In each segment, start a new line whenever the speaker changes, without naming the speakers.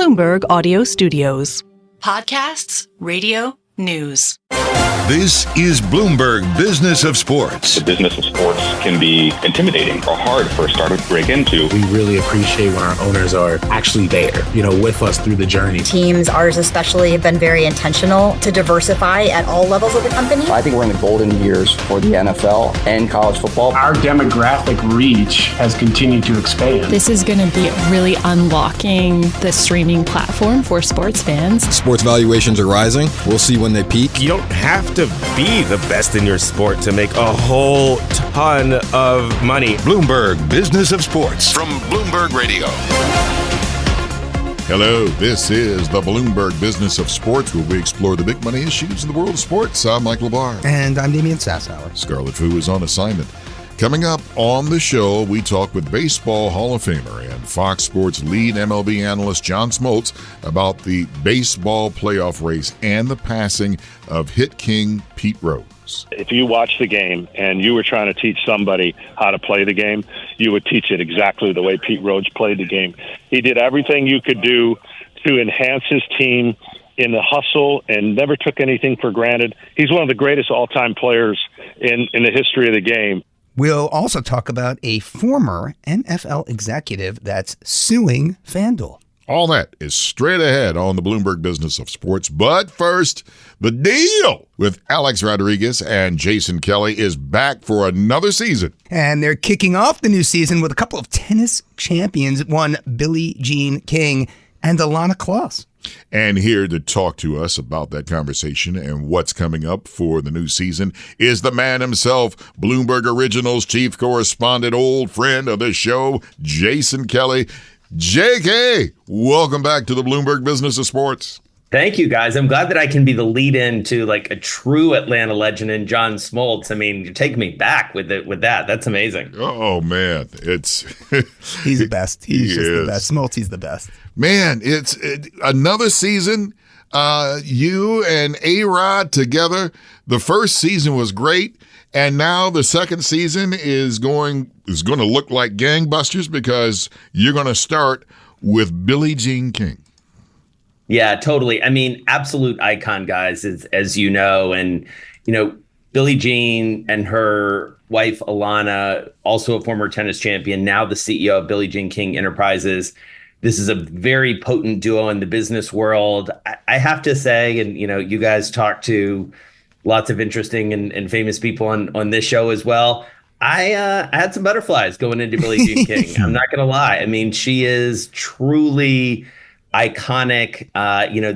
Bloomberg Audio Studios. Podcasts, radio, news.
This is Bloomberg Business of Sports.
The business of sports can be intimidating or hard for a startup to break into.
We really appreciate when our owners are actually there, with us through the journey.
Teams, ours especially, have been very intentional to diversify at all levels of the company.
I think we're in the golden years for the NFL and college football.
Our demographic reach has continued to expand.
This is going to be really unlocking the streaming platform for sports fans.
Sports valuations are rising. We'll see when they peak.
You don't have to be the best in your sport to make a whole ton of money.
Bloomberg Business of Sports from Bloomberg Radio. Hello, this is the Bloomberg Business of Sports, where we explore the big money issues in the world of sports. I'm Michael Barr.
And I'm Damian Sassower.
Scarlet is on assignment. Coming up on the show, we talk with Baseball Hall of Famer and Fox Sports lead MLB analyst John Smoltz about the baseball playoff race and the passing of hit king Pete Rose.
If you watch the game and you were trying to teach somebody how to play the game, you would teach it exactly the way Pete Rose played the game. He did everything you could do to enhance his team in the hustle and never took anything for granted. He's one of the greatest all-time players in the history of the game.
We'll also talk about a former NFL executive that's suing FanDuel.
All that is straight ahead on the Bloomberg Business of Sports. But first, the deal with Alex Rodriguez and Jason Kelly is back for another season.
And they're kicking off the new season with a couple of tennis champions, one Billie Jean King and Alana Kloss.
And here to talk to us about that conversation and what's coming up for the new season is the man himself, Bloomberg Originals chief correspondent, old friend of the show, Jason Kelly. JK, welcome back to the Bloomberg Business of Sports.
Thank you, guys. I'm glad that I can be the lead-in to like a true Atlanta legend in John Smoltz. I mean, you take me back with that. That's amazing.
Oh, man. He's
the best. He's just the best. Smoltzy's the best.
Man, it's another season. You and A-Rod together. The first season was great, and now the second season is going to look like gangbusters because you're going to start with Billie Jean King.
Yeah, totally. I mean, absolute icon, guys, as you know. And, Billie Jean and her wife, Alana, also a former tennis champion, now the CEO of Billie Jean King Enterprises. This is a very potent duo in the business world. I have to say, and, you guys talk to lots of interesting and famous people on this show as well. I had some butterflies going into Billie Jean King. I'm not going to lie. I mean, she is truly iconic.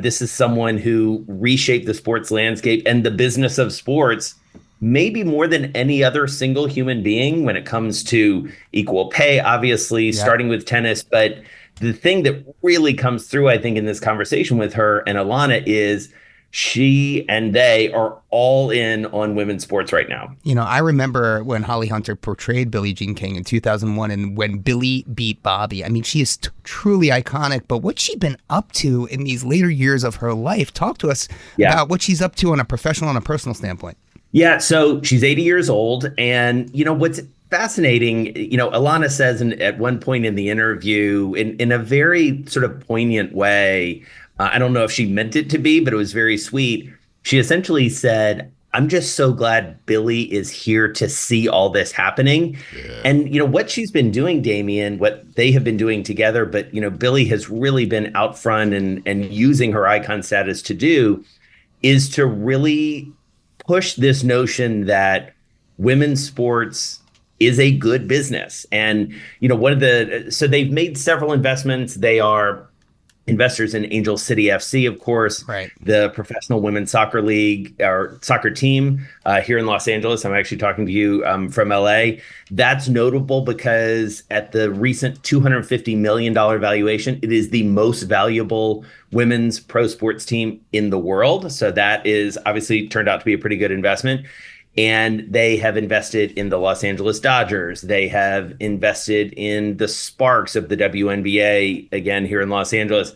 This is someone who reshaped the sports landscape and the business of sports, maybe more than any other single human being when it comes to equal pay, obviously, starting with tennis. But the thing that really comes through, I think, in this conversation with her and Alana is she and they are all in on women's sports right now.
I remember when Holly Hunter portrayed Billie Jean King in 2001 and when Billie beat Bobby. I mean, she is truly iconic, but what's she been up to in these later years of her life? Talk to us about what she's up to on a professional and a personal standpoint.
Yeah, so she's 80 years old. And, what's fascinating, Alana says at one point in the interview, in a very sort of poignant way, I don't know if she meant it to be, but it was very sweet. She essentially said, I'm just so glad Billie is here to see all this happening. Yeah. And, what she's been doing, Damian, what they have been doing together, but, Billie has really been out front and using her icon status to do is to really push this notion that women's sports is a good business. And, so they've made several investments. They are investors in Angel City FC, of course, right, the professional women's soccer league or soccer team here in Los Angeles. I'm actually talking to you from LA. That's notable because at the recent $250 million valuation, it is the most valuable women's pro sports team in the world. So that is obviously turned out to be a pretty good investment. And they have invested in the Los Angeles Dodgers. They have invested in the Sparks of the WNBA, again, here in Los Angeles.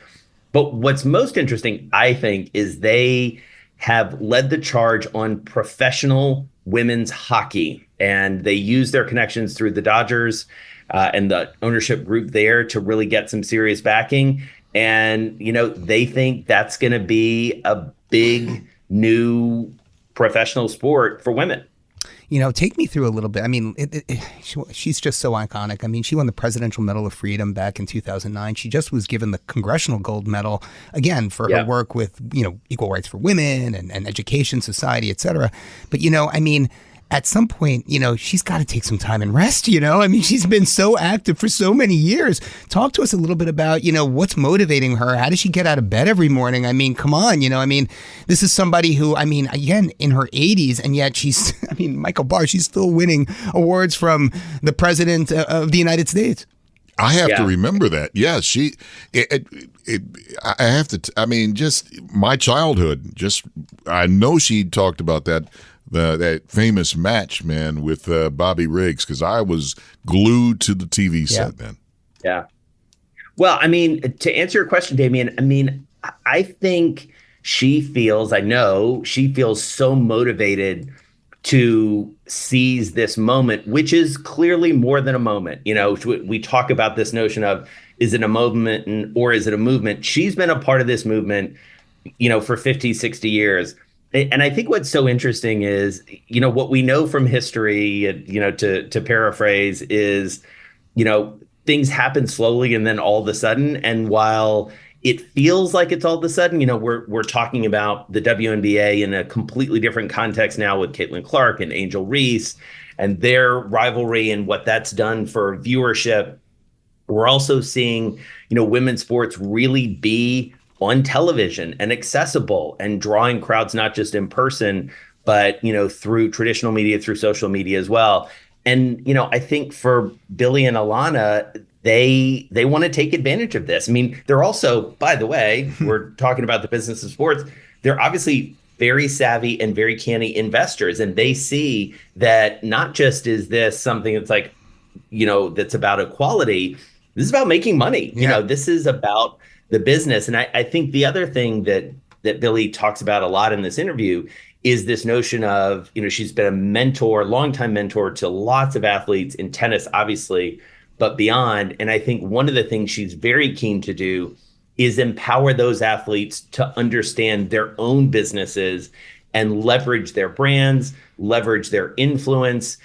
But what's most interesting, I think, is they have led the charge on professional women's hockey. And they use their connections through the Dodgers and the ownership group there to really get some serious backing. And, they think that's going to be a big new professional sport for women.
Take me through a little bit. I mean, she's just so iconic. I mean, she won the Presidential Medal of Freedom back in 2009. She just was given the Congressional Gold Medal, again, for her work with, equal rights for women and education, society, et cetera. But, I mean, at some point, she's got to take some time and rest, I mean, she's been so active for so many years. Talk to us a little bit about, what's motivating her? How does she get out of bed every morning? I mean, come on, I mean, this is somebody who, I mean, again, in her 80s, and yet she's, I mean, Michael Barr, she's still winning awards from the president of the United States.
I have to remember that. Yeah, I have to, I mean, just my childhood, I know she talked about that famous match, man, with Bobby Riggs, because I was glued to the TV set then.
Yeah. Well, I mean, to answer your question, Damian, I mean, I think I know she feels so motivated to seize this moment, which is clearly more than a moment. We talk about this notion of, is it a moment or is it a movement? She's been a part of this movement, for 50, 60 years. And I think what's so interesting is, what we know from history, to paraphrase, is, things happen slowly and then all of a sudden. And while it feels like it's all of a sudden, we're talking about the WNBA in a completely different context now with Caitlin Clark and Angel Reese and their rivalry and what that's done for viewership. We're also seeing, women's sports really be on television and accessible and drawing crowds, not just in person, but, through traditional media, through social media as well. And, I think for Billie and Alana, they want to take advantage of this. I mean, they're also, by the way, we're talking about the business of sports. They're obviously very savvy and very canny investors. And they see that not just is this something that's like, that's about equality. This is about making money. This is about the business. And I think the other thing that Billie talks about a lot in this interview is this notion of, she's been a mentor, longtime mentor to lots of athletes in tennis, obviously, but beyond. And I think one of the things she's very keen to do is empower those athletes to understand their own businesses and leverage their brands, leverage their influence,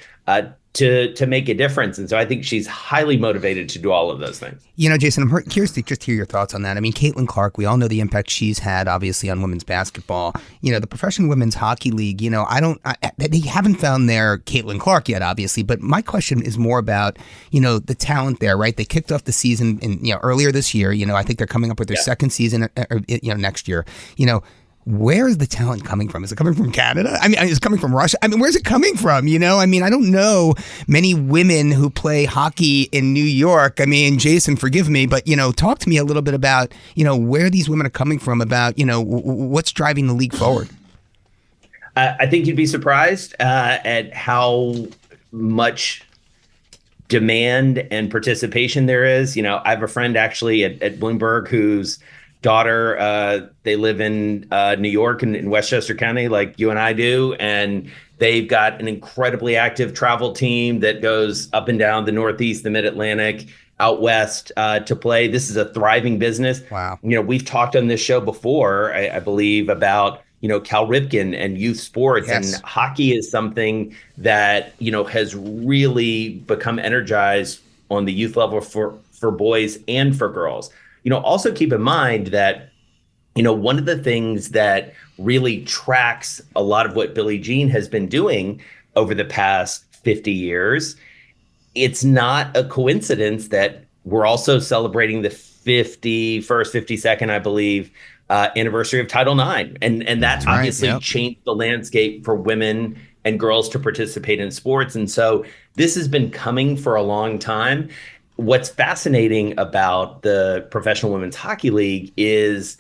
to make a difference. And so I think she's highly motivated to do all of those things.
Jason, I'm curious to just hear your thoughts on that. I mean, Caitlin Clark, we all know the impact she's had, obviously, on women's basketball. The Professional Women's Hockey League, they haven't found their Caitlin Clark yet, obviously. But my question is more about, the talent there, right? They kicked off the season earlier this year. I think they're coming up with their second season, next year. Where is the talent coming from? Is it coming from Canada? I mean, is it coming from Russia? I mean, where's it coming from? I mean, I don't know many women who play hockey in New York. I mean, Jason, forgive me, but, talk to me a little bit about, where these women are coming from, about, what's driving the league forward.
I think you'd be surprised at how much demand and participation there is. I have a friend actually at Bloomberg whose daughter, they live in New York and in Westchester County, like you and I do. And they've got an incredibly active travel team that goes up and down the Northeast, the Mid-Atlantic, out West to play. This is a thriving business.
Wow.
We've talked on this show before, I believe, about, Cal Ripken and youth sports.
Yes.
And hockey is something that, has really become energized on the youth level for boys and for girls. Also keep in mind that, one of the things that really tracks a lot of what Billie Jean has been doing over the past 50 years, it's not a coincidence that we're also celebrating the 51st, 52nd, I believe, anniversary of Title IX. And that's obviously changed the landscape for women and girls to participate in sports. And so this has been coming for a long time. What's fascinating about the Professional Women's Hockey League is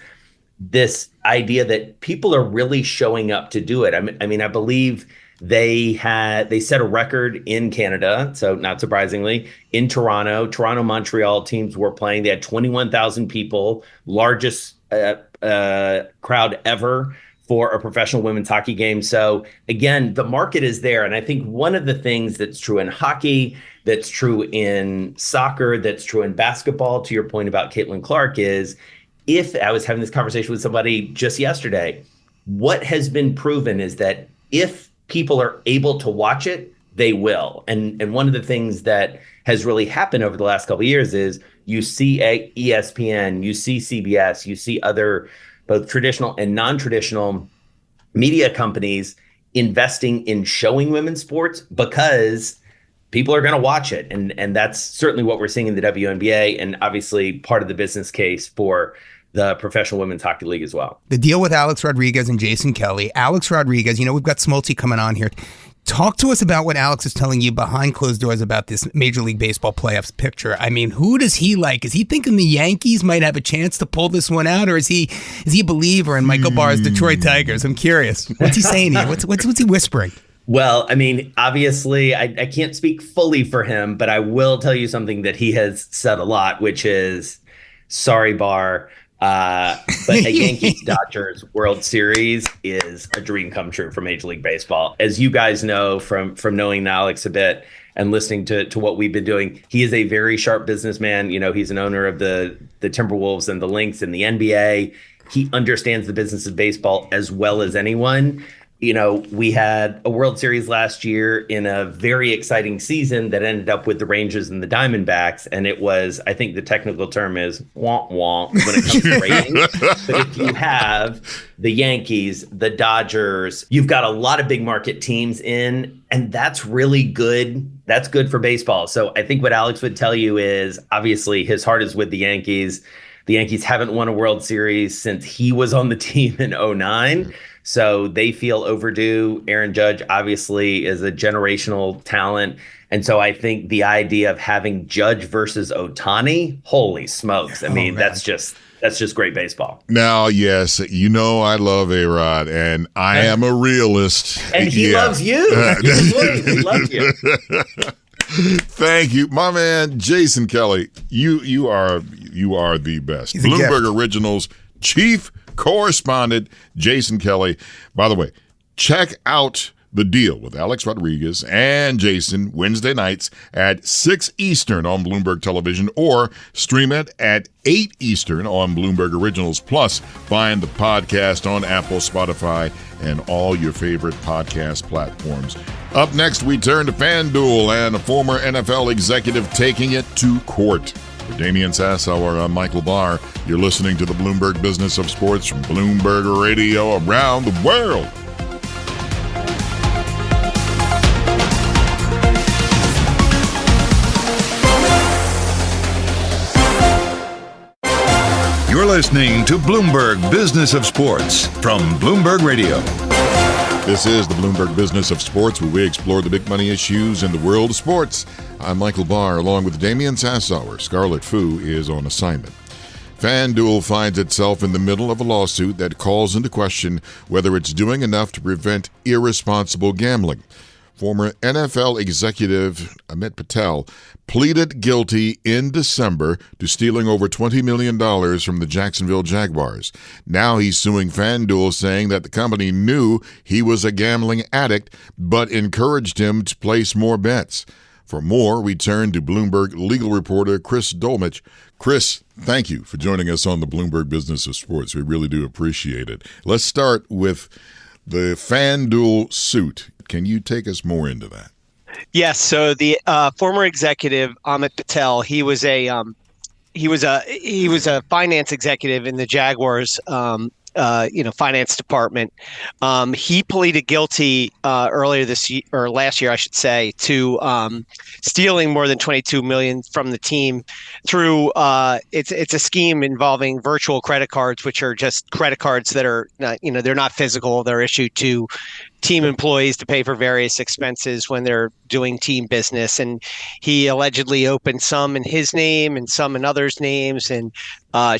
this idea that people are really showing up to do it. I mean, I believe they set a record in Canada, so not surprisingly, in Toronto. Montreal teams were playing. They had 21,000 people, largest crowd ever for a professional women's hockey game. So again, the market is there. And I think one of the things that's true in hockey, that's true in soccer, that's true in basketball, to your point about Caitlin Clark, is if I was having this conversation with somebody just yesterday, what has been proven is that if people are able to watch it, they will. And one of the things that has really happened over the last couple of years is you see ESPN, you see CBS, you see other both traditional and non-traditional media companies investing in showing women's sports because people are going to watch it. And that's certainly what we're seeing in the WNBA, and obviously part of the business case for the Professional Women's Hockey League as well.
The deal with Alex Rodriguez and Jason Kelly. Alex Rodriguez, we've got Smoltz coming on here. Talk to us about what Alex is telling you behind closed doors about this Major League Baseball playoffs picture. I mean, who does he like? Is he thinking the Yankees might have a chance to pull this one out, or is he a believer in Michael Barr's Detroit Tigers? I'm curious. What's he saying here? What's he whispering?
Well, I mean, obviously, I can't speak fully for him, but I will tell you something that he has said a lot, which is, sorry, Barr, but a Yankees-Dodgers World Series is a dream come true for Major League Baseball. As you guys know from knowing Alex a bit and listening to what we've been doing, he is a very sharp businessman. He's an owner of the Timberwolves and the Lynx and the NBA. He understands the business of baseball as well as anyone. We had a World Series last year in a very exciting season that ended up with the Rangers and the Diamondbacks. And it was, I think the technical term is wonk wonk when it comes to ratings. But if you have the Yankees, the Dodgers, you've got a lot of big market teams in, and that's really good. That's good for baseball. So I think what Alex would tell you is obviously his heart is with the Yankees. The Yankees haven't won a World Series since he was on the team in 2009. So they feel overdue. Aaron Judge obviously is a generational talent. And so I think the idea of having Judge versus Ohtani, holy smokes. I mean, that's just great baseball.
Now, yes, I love A-Rod, and I am a realist.
And he loves you. He loves you.
Thank you, my man, Jason Kelly. You are the best. Bloomberg Originals chief correspondent Jason Kelly. By the way, check out The Deal with Alex Rodriguez and Jason Wednesday nights at 6 Eastern on Bloomberg Television, or stream it at 8 Eastern on Bloomberg Originals. Plus, find the podcast on Apple, Spotify, and all your favorite podcast platforms. Up next, we turn to FanDuel and a former NFL executive taking it to court. For Damian Sassower, I'm Michael Barr. You're listening to the Bloomberg Business of Sports from Bloomberg Radio around the world.
You're listening to Bloomberg Business of Sports from Bloomberg Radio.
This is the Bloomberg Business of Sports, where we explore the big money issues in the world of sports. I'm Michael Barr, along with Damian Sassower. Scarlet Fu is on assignment. FanDuel finds itself in the middle of a lawsuit that calls into question whether it's doing enough to prevent irresponsible gambling. Former NFL executive Amit Patel pleaded guilty in December to stealing over $20 million from the Jacksonville Jaguars. Now he's suing FanDuel, saying that the company knew he was a gambling addict but encouraged him to place more bets. For more, we turn to Bloomberg legal reporter Chris Dolmetsch. Chris, thank you for joining us on the Bloomberg Business of Sports. We really do appreciate it. Let's start with the FanDuel suit. Can you take us more into that?
Yes. So the former executive Amit Patel, he was a finance executive in the Jaguars, finance department. He pleaded guilty earlier this year, or last year, I should say, to stealing more than $22 million from the team through it's a scheme involving virtual credit cards, which are just credit cards that are they're not physical. They're issued to team employees to pay for various expenses when they're doing team business. And he allegedly opened some in his name and some in others' names, and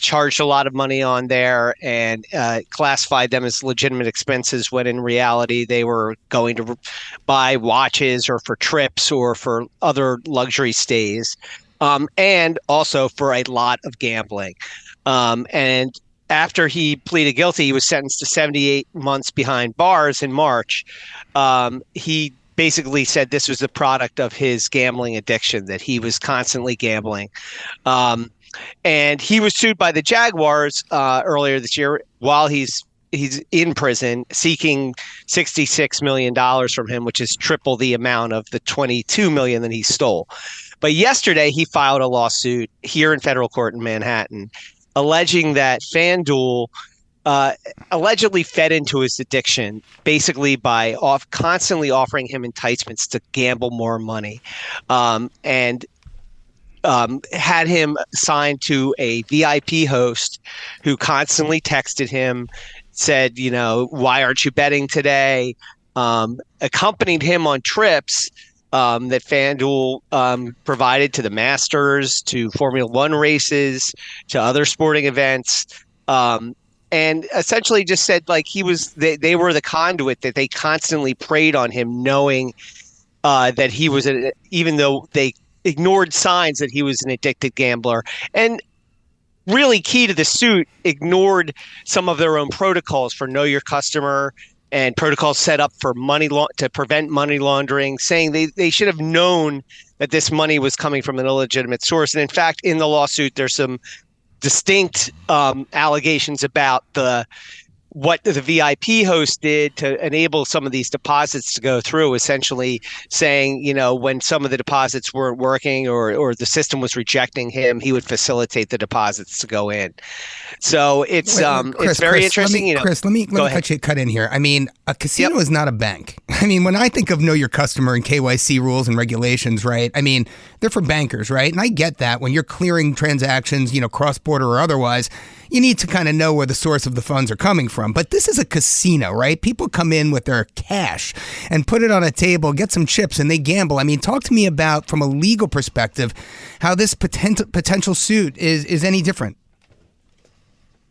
charged a lot of money on there and classified them as legitimate expenses when in reality they were going to buy watches or for trips or for other luxury stays, and also for a lot of gambling. And after he pleaded guilty, he was sentenced to 78 months behind bars in March. He basically said this was the product of his gambling addiction, that he was constantly gambling. And he was sued by the Jaguars earlier this year while he's in prison, seeking $66 million from him, which is triple the amount of the $22 million that he stole. But yesterday, he filed a lawsuit here in federal court in Manhattan, alleging that FanDuel allegedly fed into his addiction, basically by constantly offering him enticements to gamble more money, and had him signed to a VIP host who constantly texted him, said, why aren't you betting today? Accompanied him on trips that FanDuel provided to the Masters, to Formula One races, to other sporting events, and essentially just said like they were the conduit, that they constantly preyed on him, knowing that he was even though they ignored signs that he was an addicted gambler. And really key to the suit, ignored some of their own protocols for know your customer and protocols set up for to prevent money laundering, saying they should have known that this money was coming from an illegitimate source. And in fact, in the lawsuit, there's some distinct allegations about what the VIP host did to enable some of these deposits to go through, essentially saying, when some of the deposits weren't working or the system was rejecting him, he would facilitate the deposits to go in. So it's very interesting.
Chris, let me cut in here. I mean, a casino is not a bank. I mean, when I think of know your customer and KYC rules and regulations, right? I mean, they're for bankers, right? And I get that when you're clearing transactions, cross-border or otherwise, you need to kind of know where the source of the funds are coming from. But this is a casino, right? People come in with their cash and put it on a table, get some chips, and they gamble. I mean, talk to me about, from a legal perspective, how this potential suit is any different.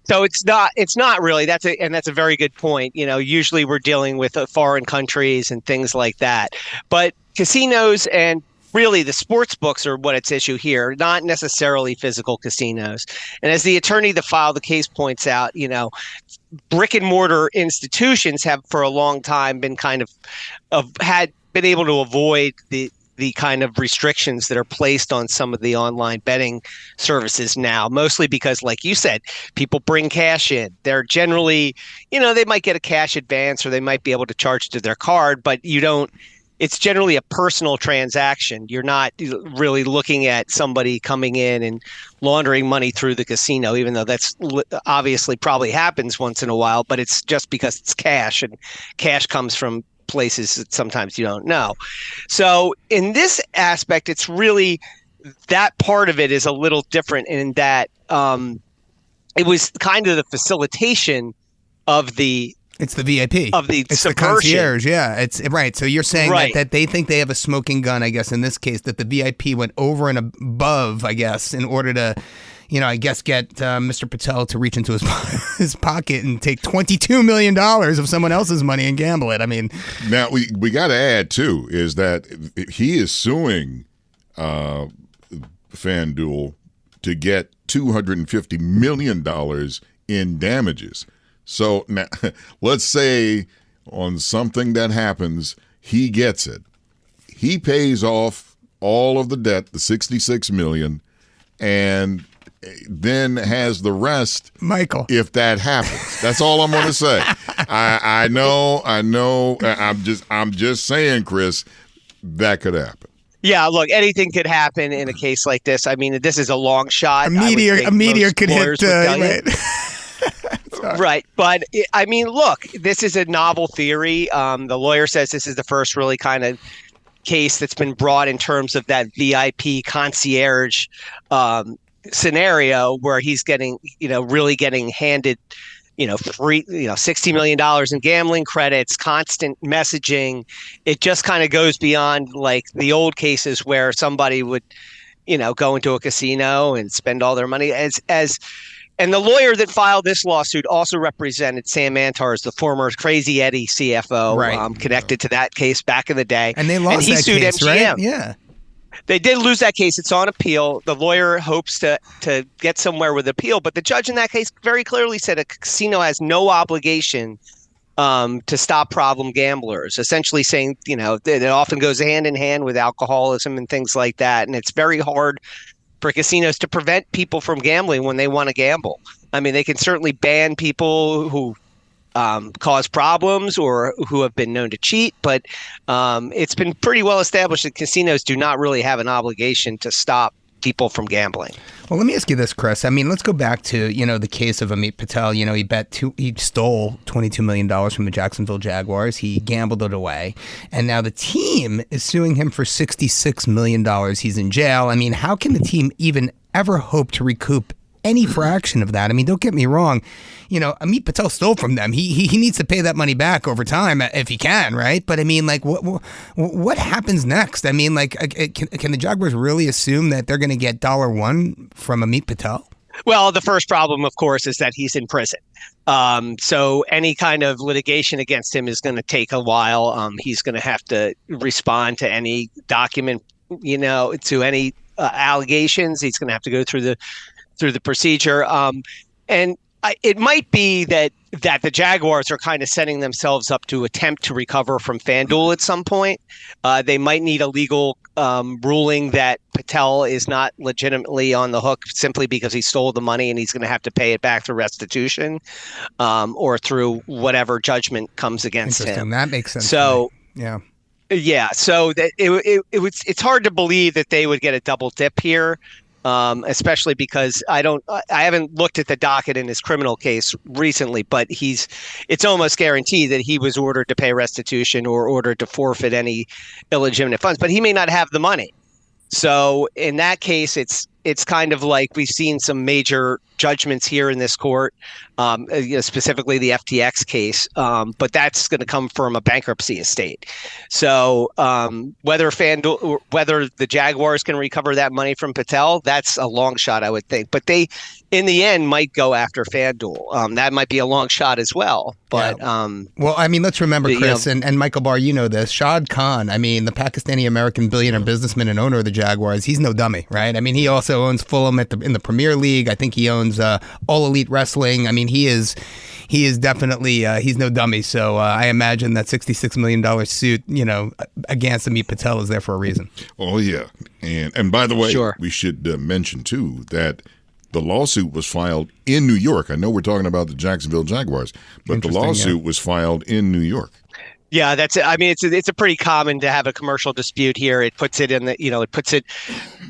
So it's not really. That's a very good point. Usually we're dealing with foreign countries and things like that. But casinos and really the sports books are what it's issue here, not necessarily physical casinos. And as the attorney that filed the case points out, brick and mortar institutions have for a long time been had been able to avoid the kind of restrictions that are placed on some of the online betting services now, mostly because, like you said, people bring cash in. They're generally, they might get a cash advance or they might be able to charge it to their card, but it's generally a personal transaction. You're not really looking at somebody coming in and laundering money through the casino, even though that's obviously probably happens once in a while, but it's just because it's cash, and cash comes from places that sometimes you don't know. So in this aspect, it's really, that part of it is a little different in that it was kind of the facilitation of
it's the VIP
of the
it's
subversion.
The concierge, yeah. It's right. So you're saying that they think they have a smoking gun, I guess, in this case, that the VIP went over and above, I guess, in order to, get Mr. Patel to reach into his pocket and take $22 million of someone else's money and gamble it. I mean,
now we got to add too is that he is suing FanDuel to get $250 million in damages. So now, let's say on something that happens, he gets it. He pays off all of the debt, the $66 million, and then has the rest.
Michael,
if that happens, that's all I'm going to say. I know. I'm just saying, Chris, that could happen.
Yeah, look, anything could happen in a case like this. I mean, this is a long shot.
A meteor could hit. Right.
Right. But I mean, look, this is a novel theory. The lawyer says this is the first really kind of case that's been brought in terms of that VIP concierge scenario where he's getting, really getting handed, free, $60 million in gambling credits, constant messaging. It just kind of goes beyond like the old cases where somebody would, go into a casino and spend all their money and the lawyer that filed this lawsuit also represented Sam Antars, the former Crazy Eddie CFO, connected to that case back in the day.
And they lost that case, MGM. Right? Yeah.
They did lose that case. It's on appeal. The lawyer hopes to get somewhere with appeal, but the judge in that case very clearly said a casino has no obligation to stop problem gamblers, essentially saying, it often goes hand in hand with alcoholism and things like that. And it's very hard for casinos to prevent people from gambling when they want to gamble. I mean, they can certainly ban people who cause problems or who have been known to cheat, but it's been pretty well established that casinos do not really have an obligation to stop people from gambling.
Well, let me ask you this, Chris. I mean, let's go back to, the case of Amit Patel. He stole $22 million from the Jacksonville Jaguars. He gambled it away. And now the team is suing him for $66 million. He's in jail. I mean, how can the team even ever hope to recoup any fraction of that? I mean, don't get me wrong. Amit Patel stole from them. He needs to pay that money back over time if he can, right? But I mean, like, what happens next? I mean, like, can the Jaguars really assume that they're going to get $1 from Amit Patel?
Well, the first problem, of course, is that he's in prison. So any kind of litigation against him is going to take a while. He's going to have to respond to any document, to any allegations. He's going to have to go through the procedure. It might be that the Jaguars are kind of setting themselves up to attempt to recover from FanDuel at some point. They might need a legal ruling that Patel is not legitimately on the hook simply because he stole the money and he's going to have to pay it back through restitution or through whatever judgment comes against him.
That makes sense.
So,
yeah.
So that it's hard to believe that they would get a double dip here. Especially because I haven't looked at the docket in his criminal case recently, but it's almost guaranteed that he was ordered to pay restitution or ordered to forfeit any illegitimate funds, but he may not have the money. So in that case, it's kind of like we've seen some major judgments here in this court, specifically the FTX case, but that's going to come from a bankruptcy estate. So whether the Jaguars can recover that money from Patel, that's a long shot, I would think. But they, in the end, might go after FanDuel. That might be a long shot as well. But
well, I mean, let's remember, Chris, and Michael Barr, this. Shad Khan, I mean, the Pakistani-American billionaire businessman and owner of the Jaguars, he's no dummy, right? I mean, he also owns Fulham in the Premier League. I think he owns All Elite Wrestling. I mean, he is definitely he's no dummy. So I imagine that $66 million suit, against Amit Patel is there for a reason.
Oh yeah, and by the way, we should mention too that the lawsuit was filed in New York. I know we're talking about the Jacksonville Jaguars, but the lawsuit was filed in New York.
Yeah, that's it. I mean, it's a pretty common to have a commercial dispute here. It puts it in it puts it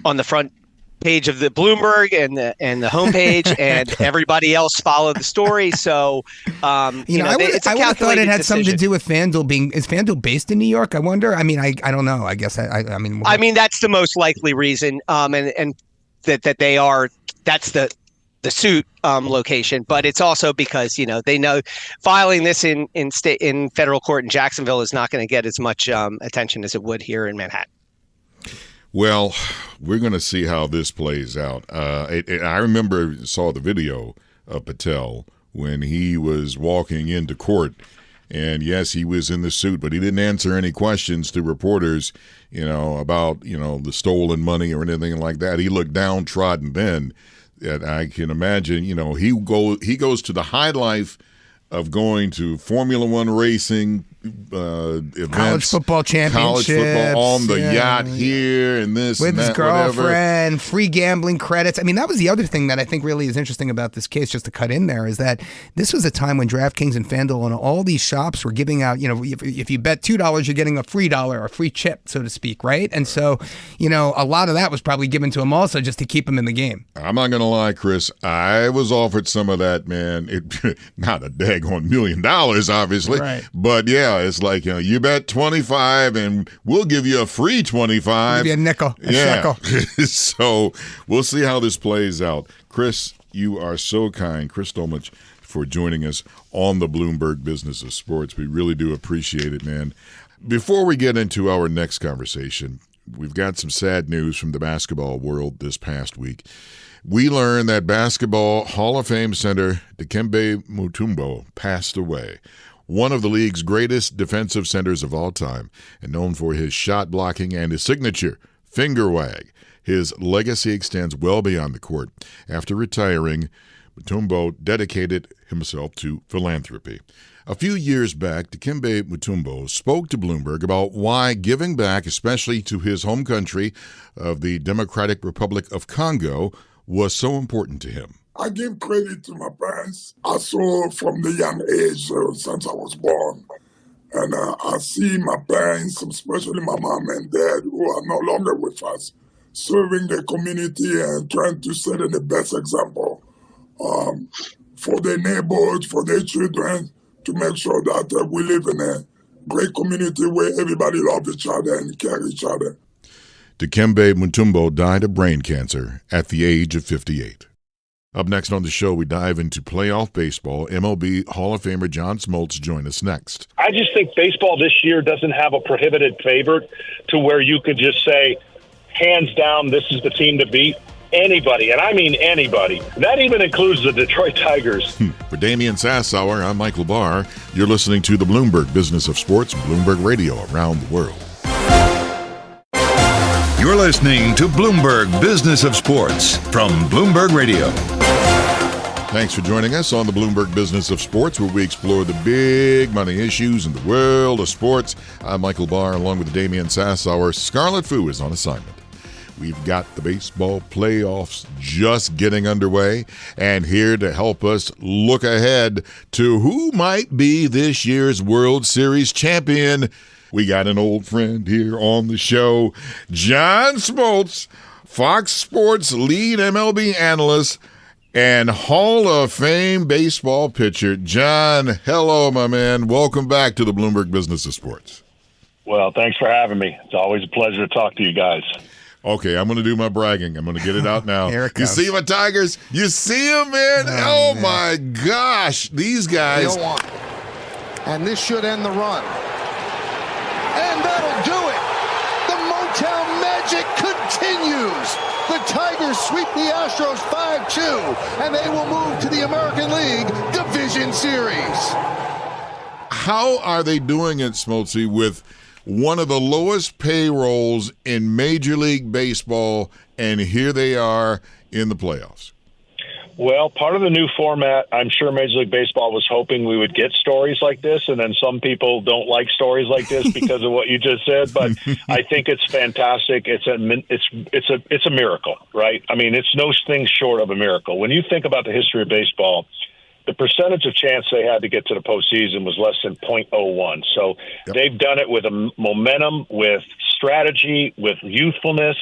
on the front page of the Bloomberg and the homepage, and everybody else followed the story. So, I would
have thought it had something to do with FanDuel is FanDuel based in New York? I wonder. I mean, I don't know. I guess I mean,
that's the most likely reason. And that they are. That's the suit location, but it's also because they know filing this in federal court in Jacksonville is not going to get as much attention as it would here in Manhattan.
Well, we're going to see how this plays out. I saw the video of Patel when he was walking into court, and yes, he was in the suit, but he didn't answer any questions to reporters, about the stolen money or anything like that. He looked downtrodden then. And I can imagine, he goes to the high life of going to Formula One racing events,
college football championships,
on the yacht here and this
with
and that,
his girlfriend,
whatever.
Free gambling credits. I mean, that was the other thing that I think really is interesting about this case, just to cut in there, is that this was a time when DraftKings and FanDuel and all these shops were giving out, if you bet $2, you're getting a free $1, a free chip, so to speak, right? And so, a lot of that was probably given to him also just to keep him in the game.
I'm not going to lie, Chris. I was offered some of that, man. Not a daggone $1 million, obviously,
right.
But yeah, it's like, you bet 25 and we'll give you a free 25.
Give you a nickel, a shekel.
So we'll see how this plays out. Chris, you are so kind. Chris Dolmetsch, for joining us on the Bloomberg Business of Sports. We really do appreciate it, man. Before we get into our next conversation, we've got some sad news from the basketball world this past week. We learned that Basketball Hall of Fame center Dikembe Mutombo passed away. One of the league's greatest defensive centers of all time, and known for his shot blocking and his signature finger wag. His legacy extends well beyond the court. After retiring, Mutombo dedicated himself to philanthropy. A few years back, Dikembe Mutombo spoke to Bloomberg about why giving back, especially to his home country of the Democratic Republic of Congo, was so important to him.
I give credit to my parents. I saw from the young age since I was born. And I see my parents, especially my mom and dad, who are no longer with us, serving the community and trying to set the best example for their neighborhoods, for their children, to make sure that we live in a great community where everybody loves each other and care each other.
Dikembe Mutombo died of brain cancer at the age of 58. Up next on the show, we dive into playoff baseball. MLB Hall of Famer John Smoltz join us next.
I just think baseball this year doesn't have a prohibited favorite to where you could just say, hands down, this is the team to beat. Anybody, and I mean anybody. That even includes the Detroit Tigers.
For Damian Sassower, I'm Michael Barr. You're listening to the Bloomberg Business of Sports, Bloomberg Radio around the world.
You're listening to Bloomberg Business of Sports from Bloomberg Radio.
Thanks for joining us on the Bloomberg Business of Sports, where we explore the big money issues in the world of sports. I'm Michael Barr, along with Damian Sassower. Scarlet Fu is on assignment. We've got the baseball playoffs just getting underway, and here to help us look ahead to who might be this year's World Series champion, we got an old friend here on the show, John Smoltz, Fox Sports lead MLB analyst and Hall of Fame baseball pitcher. John, hello, my man. Welcome back to the Bloomberg Business of Sports.
Well, thanks for having me. It's always a pleasure to talk to you guys.
Okay, I'm going to do my bragging. I'm going to get it out now.
Here it
You
comes.
see my Tigers? You see them, man? Oh
man.
my gosh. These guys.
And this should end the run. And that'll do it. The Motown magic continues. The Tigers sweep the Astros 5-2, and they will move to the American League Division Series.
How are they doing it, Smoltzy, with one of the lowest payrolls in Major League Baseball, and here they are in the playoffs?
Well, part of the new format, I'm sure Major League Baseball was hoping we would get stories like this, and then some people don't like stories like this because of what you just said. But I think it's fantastic. It's a miracle, right? I mean, it's no thing short of a miracle. When you think about the history of baseball, the percentage of chance they had to get to the postseason was less than 0.01. So they've done it with a momentum, with strategy, with youthfulness.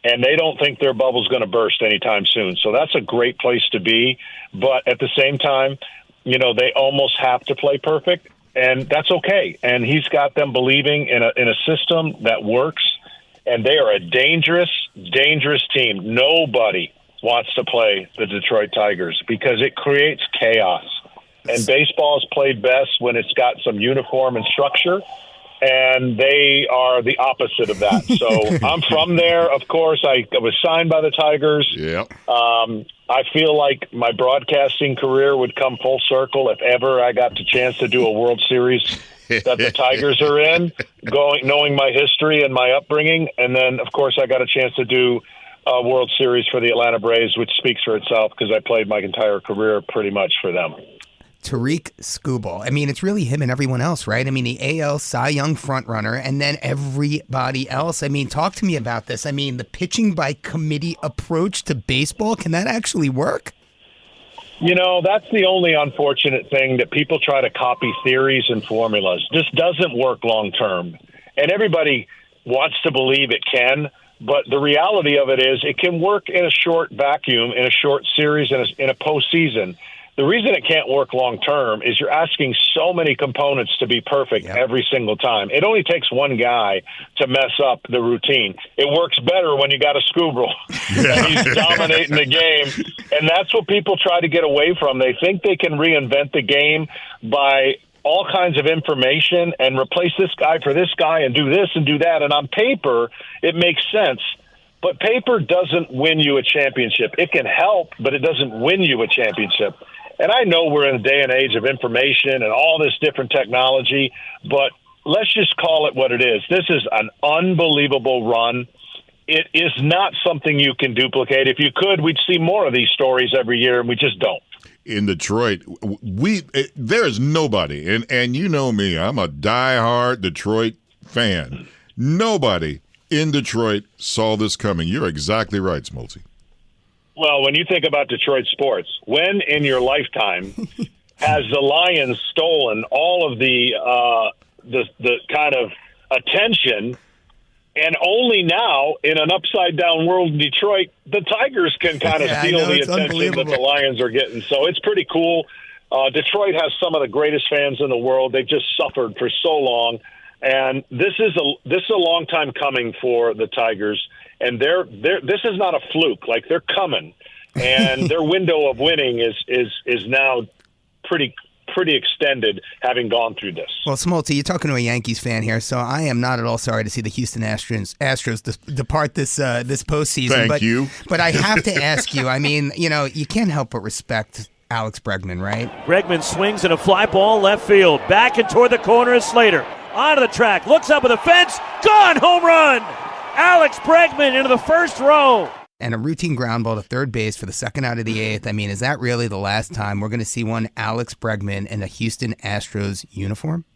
And they don't think their bubble's going to burst anytime soon. So that's a great place to be. But at the same time, you know, they almost have to play perfect, and that's okay. And he's got them believing in a system that works, and they are a dangerous, dangerous team. Nobody wants to play the Detroit Tigers because it creates chaos. And baseball is played best when it's got some uniform and structure. And they are the opposite of that. So I'm from there, of course. I was signed by the Tigers.
Yep.
I feel like my broadcasting career would come full circle if ever I got the chance to do a World Series that the Tigers are in, knowing my history and my upbringing. And then, of course, I got a chance to do a World Series for the Atlanta Braves, which speaks for itself because I played my entire career pretty much for them.
Tariq Skubal. I mean, it's really him and everyone else, right? I mean, the AL Cy Young frontrunner, and then everybody else. I mean, talk to me about this. I mean, the pitching by committee approach to baseball, can that actually work?
You know, that's the only unfortunate thing, that people try to copy theories and formulas. This doesn't work long term. And everybody wants to believe it can, but the reality of it is it can work in a short vacuum, in a short series, in a postseason. The reason it can't work long term is you're asking so many components to be perfect every single time. It only takes one guy to mess up the routine. It works better when you got a Skubal and he's dominating the game. And that's what people try to get away from. They think they can reinvent the game by all kinds of information and replace this guy for this guy and do this and do that. And on paper, it makes sense. But paper doesn't win you a championship. It can help, but it doesn't win you a championship. And I know we're in a day and age of information and all this different technology, but let's just call it what it is. This is an unbelievable run. it is not something you can duplicate. If you could, we'd see more of these stories every year, and we just don't.
In Detroit, there is nobody, and you know me, I'm a diehard Detroit fan. Nobody in Detroit saw this coming. You're exactly right, Smoltz.
Well, when you think about Detroit sports, when in your lifetime has the Lions stolen all of the kind of attention, and only now in an upside-down world in Detroit, the Tigers can kind of steal the attention that the Lions are getting. So it's pretty cool. Detroit has some of the greatest fans in the world. They've just suffered for so long, and this is a long time coming for the Tigers. And this is not a fluke. Like, they're coming, and their window of winning is now pretty extended, having gone through this.
Well, Smoltz, you're talking to a Yankees fan here, so I am not at all sorry to see the Houston Astros depart this postseason.
Thank you.
But I have to ask you. I mean, you can't help but respect Alex Bregman, right?
Bregman swings in a fly ball left field, back and toward the corner is Slater. Onto the track, looks up at the fence, gone, home run! Alex Bregman into the first row.
And a routine ground ball to third base for the second out of the eighth. I mean, is that really the last time we're going to see one Alex Bregman in a Houston Astros uniform?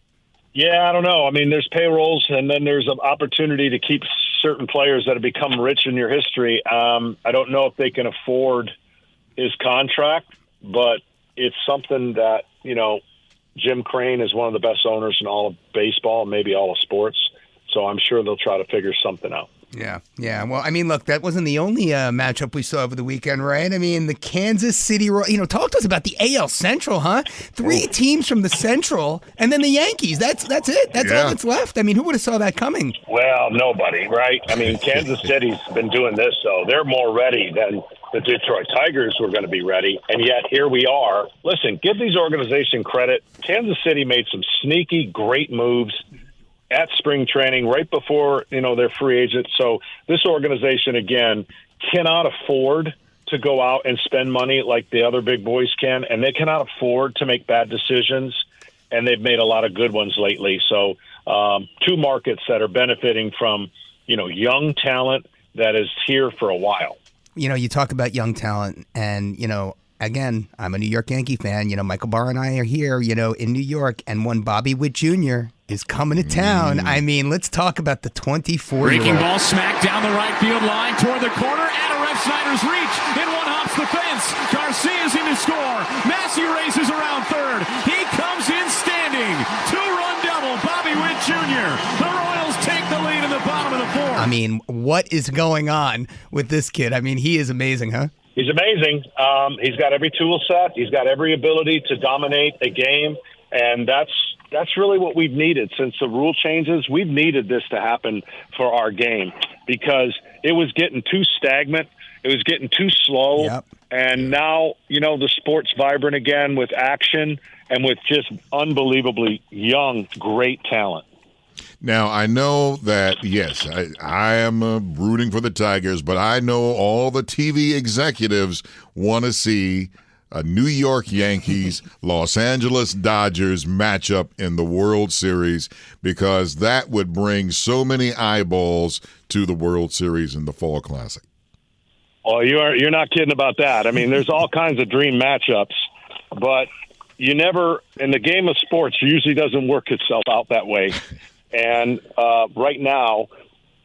Yeah, I don't know. I mean, there's payrolls, and then there's an opportunity to keep certain players that have become rich in your history. I don't know if they can afford his contract, but it's something that, Jim Crane is one of the best owners in all of baseball, maybe all of sports. So I'm sure they'll try to figure something out.
Yeah. Well, I mean, look, that wasn't the only matchup we saw over the weekend, right? I mean, the Kansas City, talk to us about the AL Central, huh? 3 teams from the Central, and then the Yankees. That's it. That's all that's left. I mean, who would have saw that coming?
Well, nobody, right? I mean, Kansas City's been doing this, so they're more ready than the Detroit Tigers were going to be ready, and yet here we are. Listen, give these organizations credit. Kansas City made some sneaky, great moves at spring training right before, they're free agents. So this organization, again, cannot afford to go out and spend money like the other big boys can, and they cannot afford to make bad decisions, and they've made a lot of good ones lately. So 2 markets that are benefiting from, young talent that is here for a while.
You talk about young talent, and, again, I'm a New York Yankee fan. Michael Barr and I are here, in New York, and one Bobby Witt Jr. is coming to town. I mean, let's talk about the 24-year-old.
Breaking ball smacked down the right field line toward the corner. Out of Ref Snyder's reach. In one hops the fence. Garcia's in to score. Massey races around third. He comes in standing. 2-run double. Bobby Witt Jr. The Royals take the lead in the bottom of the 4th.
I mean, what is going on with this kid? I mean, he is amazing, huh?
He's amazing. He's got every tool set. He's got every ability to dominate a game, and that's really what we've needed since the rule changes. We've needed this to happen for our game because it was getting too stagnant. It was getting too slow.
Yep.
And now, the sport's vibrant again with action and with just unbelievably young, great talent.
Now, I know that, yes, I am rooting for the Tigers, but I know all the TV executives want to see a New York Yankees, Los Angeles Dodgers matchup in the World Series because that would bring so many eyeballs to the World Series in the Fall Classic.
Well, you're not kidding about that. I mean, there's all kinds of dream matchups, but you never, in the game of sports, usually doesn't work itself out that way. And right now,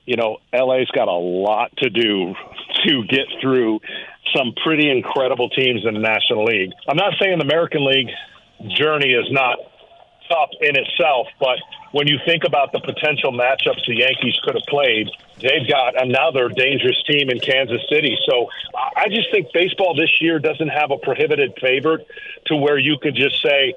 LA's got a lot to do to get through some pretty incredible teams in the National League. I'm not saying the American League journey is not tough in itself, but when you think about the potential matchups the Yankees could have played, they've got another dangerous team in Kansas City. So I just think baseball this year doesn't have a prohibited favorite to where you could just say,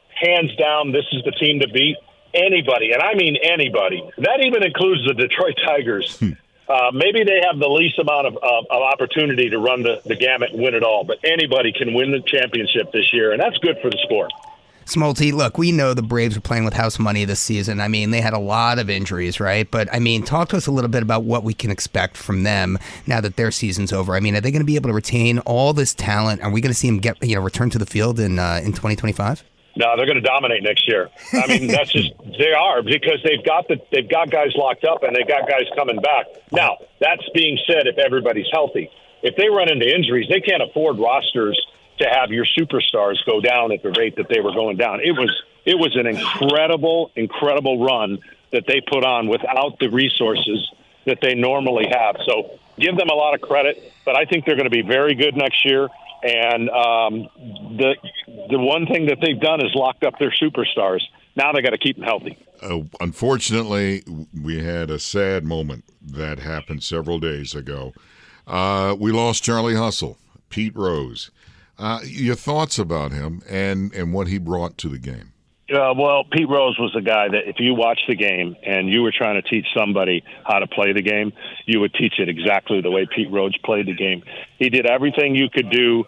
hands down, this is the team to beat. Anybody, and I mean anybody. That even includes the Detroit Tigers. Maybe they have the least amount of opportunity to run the gamut and win it all, but anybody can win the championship this year, and that's good for the sport.
Smoltz, look, we know the Braves are playing with house money this season. I mean, they had a lot of injuries, right? But, I mean, talk to us a little bit about what we can expect from them now that their season's over. I mean, are they going to be able to retain all this talent? Are we going to see them return to the field in 2025?
No, they're going to dominate next year. I mean, that's just they are, because they've got guys locked up and they've got guys coming back. Now, that's being said, if everybody's healthy, if they run into injuries, they can't afford rosters to have your superstars go down at the rate that they were going down. It was an incredible run that they put on without the resources that they normally have. So give them a lot of credit, but I think they're going to be very good next year. And the one thing that they've done is locked up their superstars. Now they got to keep them healthy.
Unfortunately, we had a sad moment that happened several days ago. We lost Charlie Hustle, Pete Rose. Your thoughts about him and what he brought to the game?
Well, Pete Rose was a guy that if you watch the game and you were trying to teach somebody how to play the game, you would teach it exactly the way Pete Rose played the game. He did everything you could do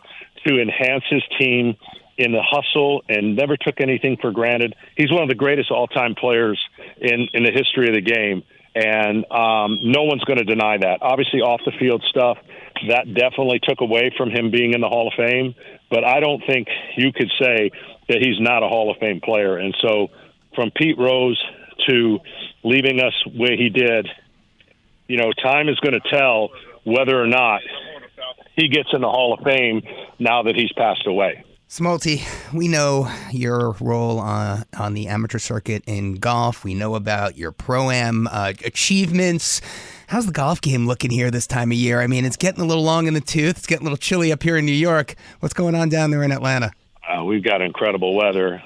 to enhance his team in the hustle and never took anything for granted. He's one of the greatest all-time players in the history of the game, and no one's going to deny that. Obviously, off-the-field stuff, that definitely took away from him being in the Hall of Fame, but I don't think you could say that he's not a Hall of Fame player. And so from Pete Rose to leaving us where he did, time is going to tell whether or not he gets in the Hall of Fame now that he's passed away.
Smoltz, we know your role on the amateur circuit in golf. We know about your pro-am achievements. How's the golf game looking here this time of year? I mean, it's getting a little long in the tooth. It's getting a little chilly up here in New York. What's going on down there in Atlanta?
We've got incredible weather,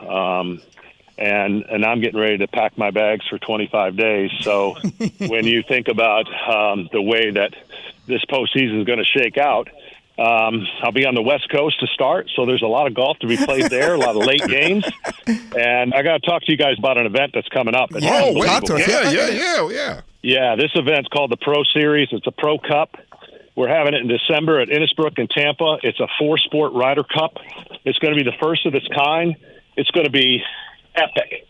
and I'm getting ready to pack my bags for 25 days. So when you think about the way that this postseason is going to shake out, I'll be on the West Coast to start, so there's a lot of golf to be played there, a lot of late games. And I got to talk to you guys about an event that's coming up. Yeah, this event's called the Pro Series. It's a Pro Cup. We're having it in December at Innisbrook in Tampa. It's a 4-sport Ryder Cup. It's going to be the first of its kind. It's going to be epic.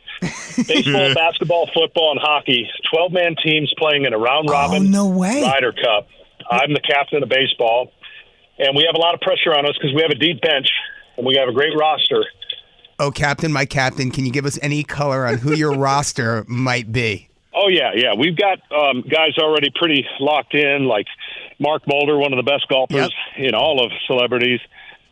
Baseball, basketball, football, and hockey. 12-man teams playing in a round-robin Ryder Cup. I'm the captain of baseball. And we have a lot of pressure on us because we have a deep bench and we have a great roster.
Oh, Captain, my captain, can you give us any color on who your roster might be?
Oh, yeah. We've got guys already pretty locked in, like Mark Mulder, one of the best golfers in all of celebrities.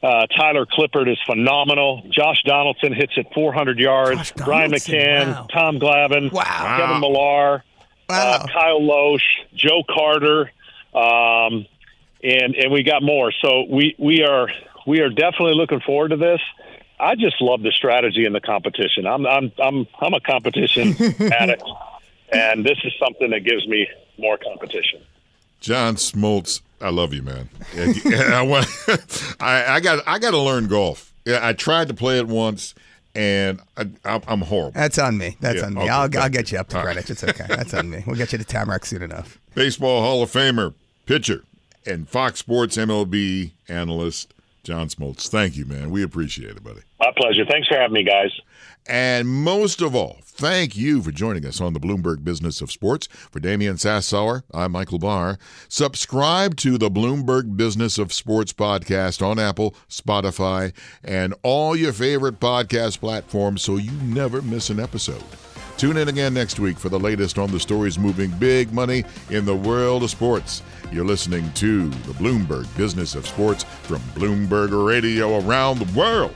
Tyler Clippard is phenomenal. Josh Donaldson hits at 400 yards. Brian McCann, Tom Glavine, Kevin Millar, Kyle Loesch, Joe Carter, and we got more. So we are definitely looking forward to this. I just love the strategy and the competition. I'm a competition addict, and this is something that gives me more competition.
John Smoltz, I love you, man. I got to learn golf. Yeah, I tried to play it once, and I'm horrible.
That's on me. On me. Okay. I'll get you up to Greenwich. It's okay. That's on me. We'll get you to Tamarack soon enough.
Baseball Hall of Famer, pitcher, and Fox Sports MLB analyst, John Smoltz. Thank you, man. We appreciate it, buddy.
My pleasure. Thanks for having me, guys.
And most of all, thank you for joining us on the Bloomberg Business of Sports. For Damian Sassower, I'm Michael Barr. Subscribe to the Bloomberg Business of Sports podcast on Apple, Spotify, and all your favorite podcast platforms so you never miss an episode. Tune in again next week for the latest on the stories moving big money in the world of sports. You're listening to the Bloomberg Business of Sports from Bloomberg Radio around the world.